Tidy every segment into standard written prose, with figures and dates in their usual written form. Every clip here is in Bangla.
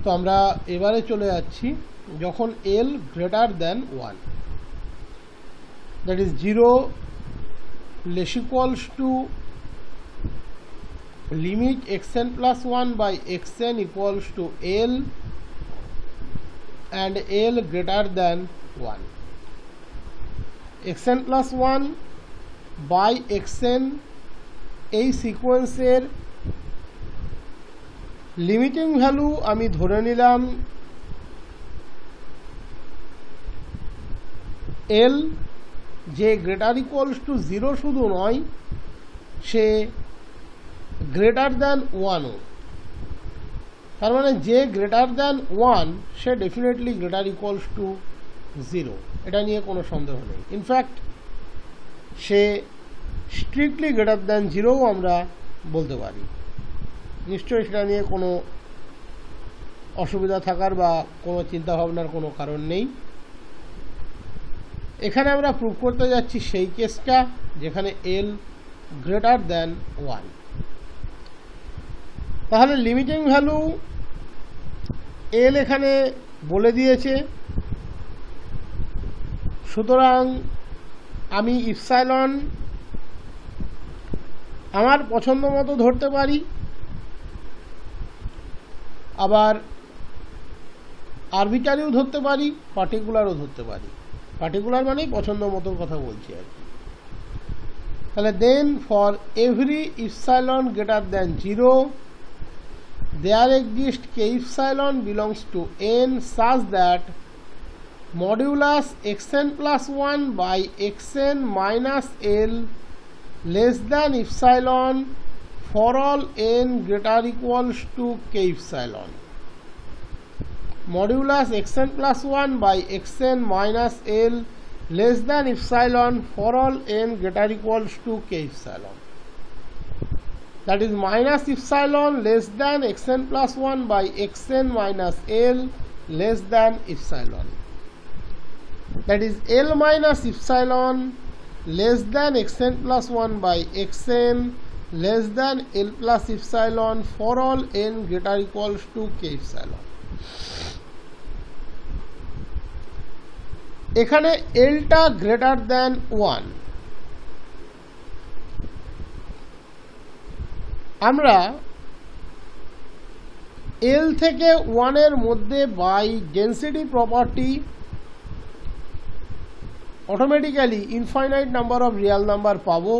তো আমরা এবারে চলে যাচ্ছি যখন এল greater than 1, that is 0 less equals to limit xn plus 1 by xn equals to L and L greater than 1. xn plus 1 by xn এই সিকোয়েন্সের লিমিটিং ভ্যালু আমি ধরে নিলাম L, যে গ্রেটার ইকুয়ালস টু 0 শুধু নয়, সে গ্রেটার দ্যান 1ও। তার মানে যে গ্রেটার দ্যান 1 সে ডেফিনেটলি গ্রেটার ইকুয়ালস টু 0, এটা নিয়ে কোনো সন্দেহ নেই। ইনফ্যাক্ট সে স্ট্রিক্টলি গ্রেটার দ্যান 0ও আমরা বলতে পারি, নিশ্চয়ই সেটা নিয়ে কোনো অসুবিধা থাকার বা কোনো চিন্তাভাবনার কোনো কারণ নেই। এখানে আমরা প্রুভ করতে যাচ্ছি সেই কেসটা যেখানে L গ্রেটার দ্যান 1। তাহলে লিমিটিং ভ্যালু L এখানে বলে দিয়েছে, সুতরাং আমি ইপসাইলন আমার পছন্দ মতো ধরতে পারি, আবার আরবিটারিও ধরতে পারি, পার্টিকুলারও ধরতে পারি। পার্টিকুলার মানেই পছন্দ মতো কথা বলছি আর কি। তাহলে then for every epsilon greater than 0 there exists k epsilon belongs to n such that modulus xn plus 1 by xn minus L less than epsilon for all n greater equals to k epsilon. Modulus xn plus 1 by xn minus L less than epsilon for all n greater equals to k epsilon. That is minus epsilon less than xn plus 1 by xn minus L less than epsilon. That is L minus epsilon less than xn plus 1 by xn less than L plus epsilon for all n greater equals to k epsilon. এখানে L টা গ্রেটার দ্যান 1, আমরা L থেকে 1 এর মধ্যে by density property automatically infinite number of real number পাবো,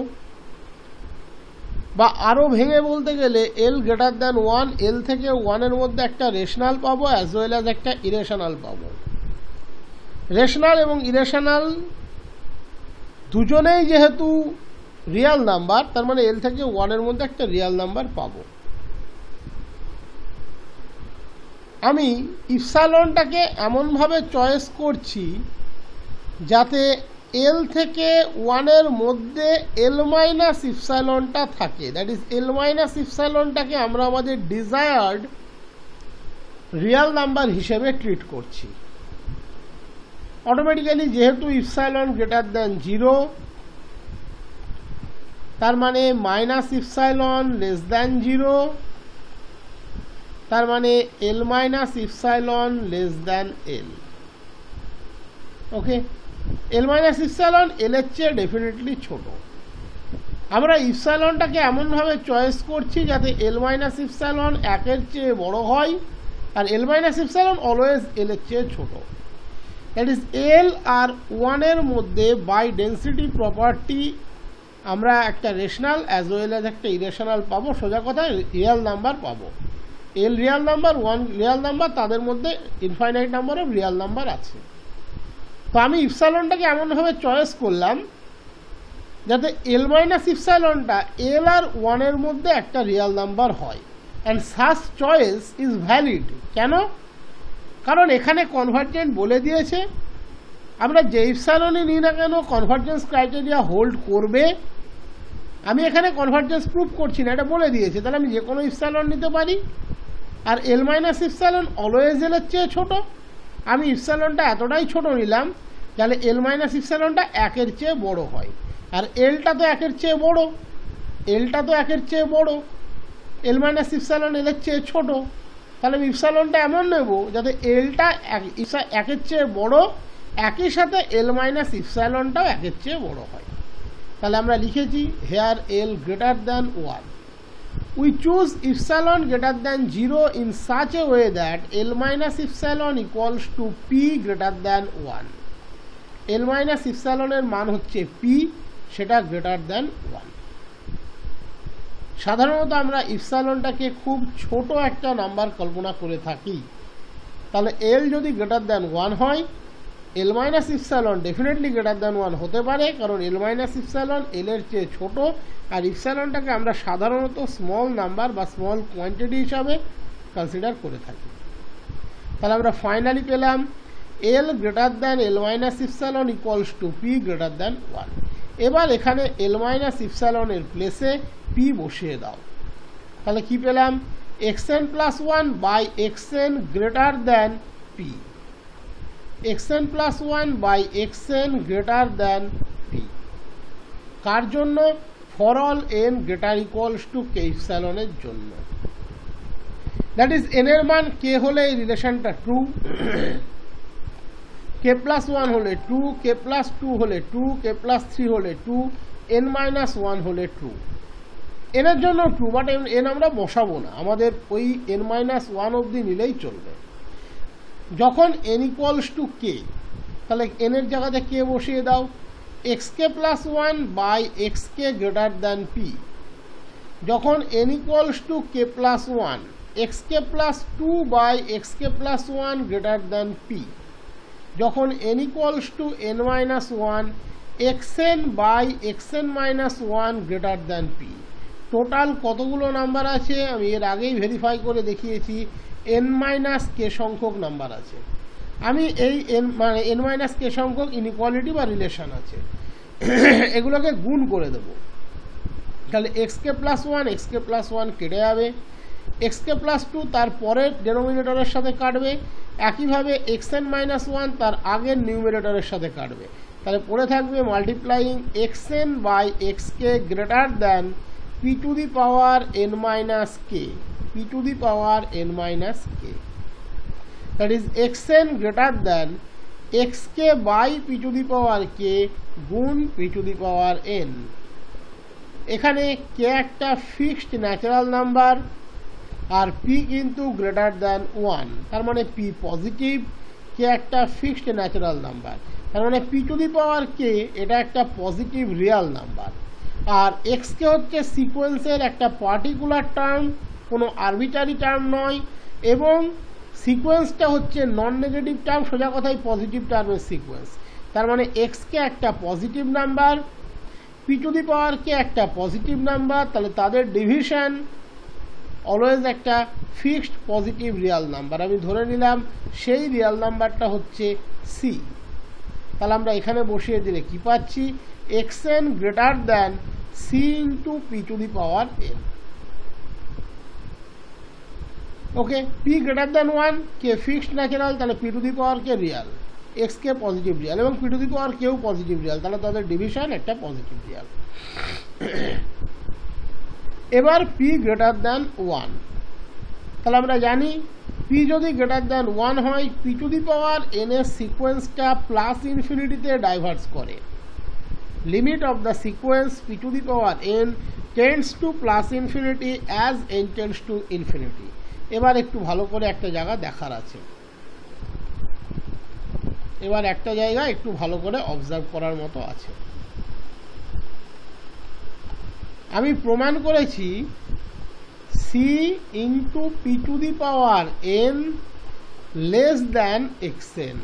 বা আরও ভেঙে বলতে গেলে L গ্রেটার দ্যান 1, L থেকে 1 এর মধ্যে একটা রেশনাল পাবো অ্যাজ ওয়েল অ্যাজ একটা ইরেশনাল পাবো। রেশনাল এবং ইরেশনাল দুজনেই যেহেতু রিয়াল নাম্বার, তার মানে L থেকে 1 এর মধ্যে একটা রিয়াল নাম্বার পাবো। আমি ইপসাইলনটাকে এমনভাবে চয়েস করছি যাতে L থেকে 1 এর মধ্যে L মাইনাস ইপসাইলনটা থাকে, দ্যাট ইজ L মাইনাস ইপসাইলনটাকে আমরা আমাদের ডিজায়ার্ড রিয়াল নাম্বার হিসেবে ট্রিট করছি। অটোমেটিক্যালি যেহেতু ইপসাইলন গ্রেটার দ্যান 0, তার মানে মাইনাস ইপসাইলন লেস দ্যান 0, তার মানে L minus epsilon less than L। ওকে, L মাইনাস ইপসাইলন L এর চেয়ে ডেফিনেটলি ছোট। আমরা ইপসাইলনটাকে এমনভাবে চয়েস করছি যাতে L মাইনাস ইপসাইলন 1 এর চেয়ে বড় হয় আর L minus epsilon always L এর চেয়ে ছোট। দ্যাট ইজ L আর 1 এর মধ্যে বাই ডেন্সিটি প্রপার্টি আমরা একটা রেশনাল অ্যাজ ওয়েল অ্যাজ একটা ইরেশনাল পাবো। সোজা কথায় রিয়াল নাম্বার পাবো। L Real number, 1 Real number, তাদের মধ্যে infinite number of real number আছে। তো আমি ইপসাইলনটাকে এমনভাবে চয়েস করলাম যাতে L মাইনাস ইপসাইলনটা L আর 1 এর মধ্যে একটা রিয়াল নাম্বার হয়, and such choice is valid. কেন? কারণ এখানে কনভার্জেন্ট বলে দিয়েছে আমরা যে ইপসাইলনই নিই না কেন কনভার্জেন্স ক্রাইটেরিয়া হোল্ড করবে। আমি এখানে কনভার্জেন্স প্রুভ করছি না, এটা বলে দিয়েছে, তাহলে আমি যে কোনো ইপসাইলন নিতে পারি। আর L minus epsilon always L এর চেয়ে ছোট, আমি ইপসাইলনটা এতটাই ছোট নিলাম তাহলে L মাইনাস ইপসাইলনটা 1 এর চেয়ে বড় হয়, আর Lটা তো 1 এর চেয়ে বড়, Lটা তো 1 এর চেয়ে বড়, L মাইনাস ইপসাইলন L এর চেয়ে ছোট। তাহলে আমি ইপসাইলনটা এমন নেব যাতে এলটা একের চেয়ে বড়, একই সাথে এল মাইনাস ইপসাইলনটাও একের চেয়ে বড় হয়। তাহলে আমরা লিখেছি here L greater than 1, we choose epsilon greater than 0 in such a way that L minus epsilon equals to P greater than 1. L minus epsilon এর মান হচ্ছে P, সেটা greater than 1. সাধারণত আমরা ইপসাইলনটাকে খুব ছোট একটা নাম্বার কল্পনা করে থাকি। তাহলে L যদি greater than 1 হয়, L minus epsilon definitely greater than 1 হতে পারে, কারণ L minus epsilon L এর চেয়ে ছোট, আর ইপসাইলনটাকে আমরা সাধারণত স্মল নাম্বার বা স্মল কোয়ান্টিটি হিসাবে কনসিডার করে থাকি। তাহলে আমরা ফাইনালি পেলাম L greater than L minus epsilon equals to P greater than 1। এবার এখানে L মাইনাস ইপসাইলনের প্লেসে P বসিয়ে দাও। তাহলে কি পেলাম? xn plus 1 by xn greater than P, xn plus 1 by xn greater than P। কার জন্য? For all n greater equals to k ইপসাইলনের জন্য। দ্যাট ইজ n এর মান k হলে এই রিলেশনটা ট্রু, k প্লাস 1 হলে ট্রু, k প্লাস 2 হলে ট্রু, k প্লাস 3 হলে ট্রু, n মাইনাস 1 হলে ট্রু। n এর জন্য ট্রু, বাট n আমরা বসাবো না, আমাদের ওই n মাইনাস 1 অবধি নিলেই চলবে। যখন n ইকুয়ালস টু k, তাহলে n এর জায়গাতে k বসিয়ে দাও, xk plus 1 by xk greater than p। যখন n equals to k plus 1, xk plus 2 by xk plus 1 greater than p। যখন n equals to n minus 1, xn by xn minus 1 greater than p। Total কতগুলো নাম্বার আছে আমি এর আগেই ভেরিফাই করে দেখিয়েছি, n মাইনাস k সংখ্যক নাম্বার আছে। আমি এই n মাইনাস k সংখ্যক ইনইকুয়ালিটি বা রিলেশন আছে, এগুলোকে গুণ করে দেব। তাহলে xk প্লাস 1 xk প্লাস 1 কেটে যাবে, xk প্লাস 2 তার পরের ডেনোমিনেটরের সাথে কাটবে, একইভাবে xn মাইনাস 1 তার আগের নিউমিনেটরের সাথে কাটবে। তাহলে পড়ে থাকবে multiplying xn by xk greater than p to the power n minus k, p to the power n minus k। that is xn greater than xk by p to the power k গুণ p to the power n। এখানে k একটা ফিক্সড ন্যাচারাল নাম্বার আর p কিন্তু গ্রেটার দ্যান 1, তার মানে p পজিটিভ, k একটা ফিক্সড ন্যাচারাল নাম্বার, তার মানে p to the power k এটা একটা পজিটিভ রিয়াল নাম্বার। আর xk হচ্ছে সিকোয়েন্সের একটা পার্টিকুলার টার্ম, কোনো আরবিটারি টার্ম নয়, এবং সিকোয়েন্সটা হচ্ছে নন নেগেটিভ টার্ম, সোজা কথাই পজিটিভ টার্মের সিকোয়েন্স। তার মানে এক্সকে একটা positive number, p to the power k একটা পজিটিভ নাম্বার, তাহলে তাদের ডিভিশন অলওয়েজ একটা ফিক্সড পজিটিভ রিয়াল নাম্বার। আমি ধরে নিলাম সেই রিয়াল নাম্বারটা হচ্ছে সি। তাহলে আমরা এখানে বসিয়ে দিলে কি পাচ্ছি? xn greater than c into p to the power n. Okay, p greater than 1, k fixed natural, তাহলে p to the power k real, x k positive real এবং পি টু দি পাওয়ার কেও পজিটিভ রিয়াল, তাহলে তাদের ডিভিশন একটা পজিটিভ রিয়াল। এবার পি গ্রেটার দ্যান 1, তাহলে আমরা জানি পি যদি গ্রেটার দ্যান 1 হয়, P to the power N এর সিকোয়েন্সটা প্লাস ইনফিনিটিতে ডাইভার্স করে। Limit of the sequence P to the power N tends to plus infinity as an tends to infinity. এবার একটু ভালো করে একটা জায়গা দেখার আছে, এবার একটা জায়গা একটু ভালো করে অবজার্ভ করার মতো আছে। আমি প্রমাণ করেছি c into p to the power n less than x n.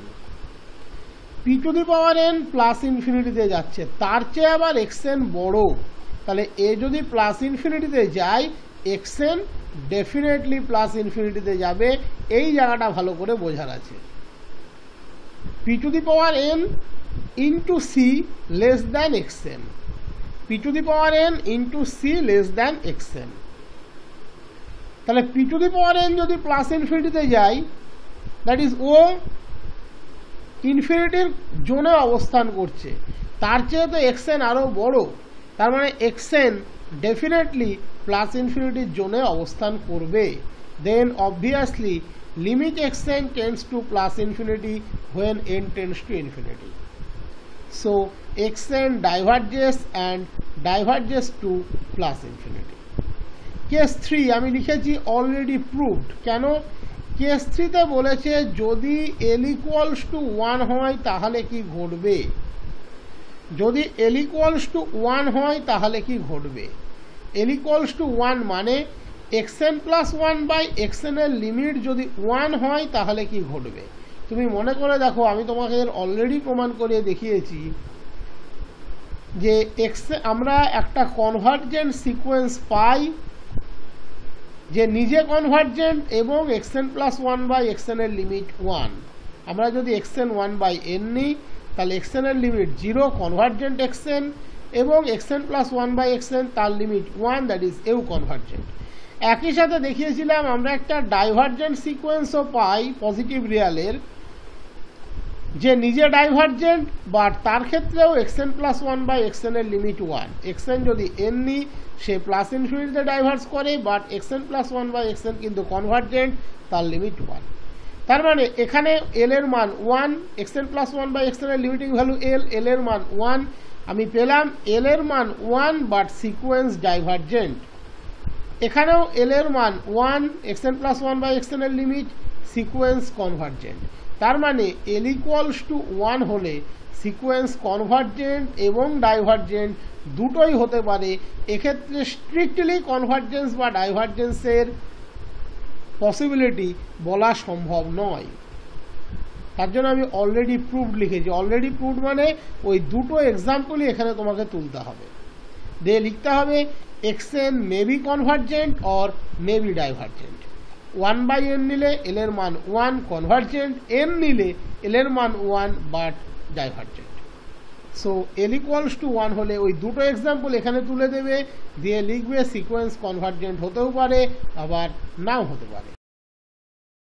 P to the power n plus ইনফিনিটিতে যাচ্ছে, তার চেয়ে আবার এক্সএন বড়, তাহলে এ যদি প্লাস ইনফিনিটিতে যায়, এক্সএন ডেফিনেটলি প্লাস ইনফিনিটিতে যাবে। এই জায়গাটা ভালো করে বোঝার আছে। P to the power n into c less than x n, p to the power n into c less than x n. তাহলে p to the power n যদি প্লাস ইনফিনিটিতে যায়, দ্যাট ইজ ও ইনফিনিটির জোনে অবস্থান করছে, তার চেয়ে তো এক্সএন আরও বড়, তার মানে এক্সএন ডেফিনেটলি প্লাস ইনফিনিটির জোনে অবস্থান করবে। then obviously limit xn tends to plus infinity when n tends to infinity. So xn diverges and diverges to plus infinity. Case 3 আমি লিখেছি অলরেডি প্রুভড। কেন? কেস 3 তে বলেছে যদি l ইকুয়ালস টু 1 হয় তাহলে কি ঘটবে, যদি l ইকুয়ালস টু 1 হয় তাহলে কি ঘটবে। l ইকুয়ালস টু 1 মানে xn প্লাস 1 বাই xn এর লিমিট যদি 1 হয় তাহলে কি ঘটবে। তুমি মনে করে দেখো, আমি তোমাকে অলরেডি প্রমাণ করে দেখিয়েছি যে আমরা একটা কনভার্জেন্ট সিকোয়েন্স পাই যে নিজে কনভার্জেন্ট এবং xn প্লাস 1 বাই xn এর লিমিট 1। আমরা যদি xn 1 বাই n নিই তাহলে xn এর লিমিট 0 কনভার্জেন্ট xn এবং xn প্লাস 1 বাই xn তার লিমিট 1, দ্যাট ইজ এও কনভার্জেন্ট। একই সাথে দেখিয়েছিলাম আমরা একটা ডাইভার্জেন্ট সিকোয়েন্সও পাই পজিটিভ রিয়ালের যে নিজে ডাইভার্জেন্ট, বাট তার ক্ষেত্রেও xn প্লাস 1 বাই xn এর লিমিট 1। xn যদি n নিই সে প্লাস ইনফিনিটিতে ডাইভার্স করে, but xn plus 1 by xn কিন্তু কনভার্জেন্ট, তার লিমিট 1। তার মানে এখানে l এর মান 1, xn প্লাস 1 বাই xn এর লিমিটিং ভ্যালু l এর মান 1, আমি পেলাম l এর মান 1 বাট সিকোয়েন্স ডাইভার্জেন্ট। এখানেও l এর মান 1, xn প্লাস 1 বাই xn এর লিমিট, সিকোয়েন্স কনভার্জেন্ট। তার মানে l ইকুয়ালস টু 1 হলে সিকোয়েন্স কনভার্জেন্ট এবং ডাইভার্জেন্ট দুটোই হতে পারে। এক্ষেত্রে স্ট্রিক্টলি কনভার্জেন্স বা ডাইভার্জেন্সের পসিবিলিটি বলা সম্ভব নয়। তার জন্য আমি অলরেডি প্রুভড লিখেছি। অলরেডি প্রুভড মানে ওই দুটো এক্সাম্পলই এখানে তোমাকে তুলতে হবে, দিয়ে লিখতে হবে xn may be convergent or may be divergent. 1 by n নিলে l এর মান 1 কনভার্জেন্ট, n নিলে l এর মান 1 but divergent. So l equals to 1 হলে ওই দুটো এক্সাম্পল এখানে তুলে দেবে, দিয়ে লিখবে সিকোয়েন্স কনভার্জেন্ট হতেও পারে আবার নাও হতে পারে।